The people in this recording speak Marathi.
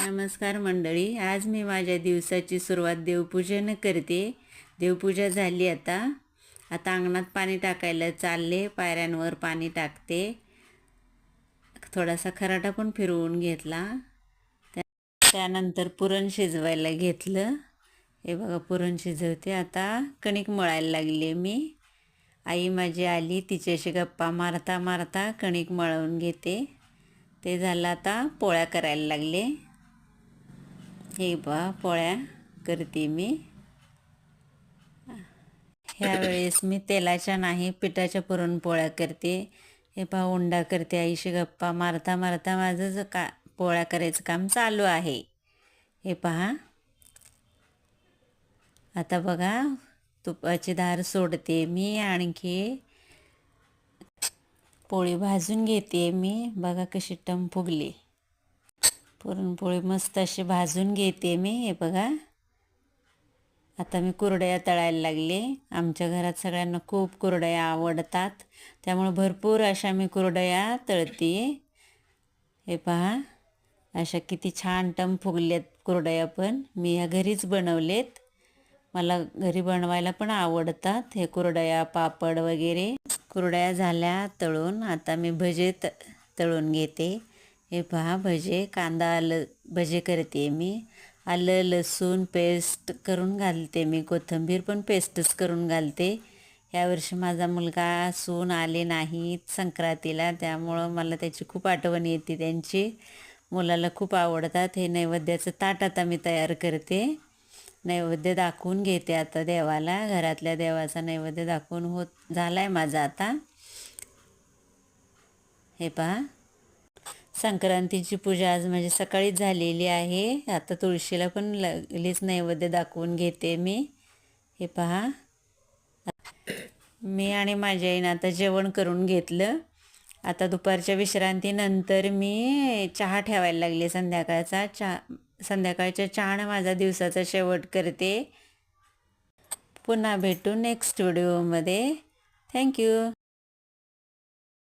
नमस्कार मंडळी, आज मी माझ्या दिवसाची सुरुवात देवपूजेनं करते. देवपूजा झाली. आता अंगणात पाणी टाकायला चालले. पायऱ्यांवर पाणी टाकते. थोडासा खराटा पण फिरवून घेतला. त्यानंतर पुरण शिजवायला घेतलं. हे बघा, पुरण शिजवते. आता कणिक मळायला लागले मी. आई माझी आली, तिच्याशी गप्पा मारता मारता कणिक मळवून घेते. ते झालं. आता पोळ्या करायला लागले. हे पहा, पोळ्या करते मी. ह्यावेळेस मी तेलाच्या नाही, पिठाच्या पुरणपोळ्या करते. हे पहा, उंडा करते. आईशी गप्पा मारता मारता माझं पोळ्या करायचं काम चालू आहे. हे पहा, आता बघा, तुपाची धार सोडते मी. आणखी पोळी भाजून घेते मी. बघा कशी टम फुगली. पुरणपोळी मस्त अशी भाजून घेते मी. हे बघा, आता मी कुरडया तळायला लागले. आमच्या घरात सगळ्यांना खूप कुरडया आवडतात, त्यामुळे भरपूर अशा मी कुरडया तळते. हे पहा, अशा किती छान टम फुगल्यात कुरडया. पण मी ह्या घरीच बनवलेत. मला घरी बनवायला पण आवडतात हे कुरडया, पापड वगैरे. कुरडया झाल्या तळून. आता मी भजे तळून घेते. हे पहा, भजे, कांदा आलं भजे करते मी. आलं लसूण पेस्ट करून घालते मी. कोथिंबीर पण पेस्टच करून घालते. यावर्षी माझा मुलगा सून आले नाहीत संक्रांतीला, त्यामुळं मला त्याची खूप आठवण येते. त्यांची मुलाला खूप आवडतात. हे नैवेद्याचं ताट आता मी तयार करते. नैवेद्य दाखवून घेते आता देवाला. घरातल्या देवाचा नैवेद्य दाखवून झाला आहे माझा आता. हे पहा, संक्रांतीची पूजा आज म्हणजे सकाळीच झालेली आहे. आता तुळशीला पण लगेच नैवेद्य दाखवून घेते मी. हे पहा, मी आणि माझ्या आईनं आता जेवण करून घेतलं. आता दुपारच्या विश्रांतीनंतर मी चहा ठेवायला लागले. संध्याकाळच्या चहानं माझा दिवसाचा शेवट करते. पुन्हा भेटू नेक्स्ट व्हिडिओमध्ये. थँक्यू.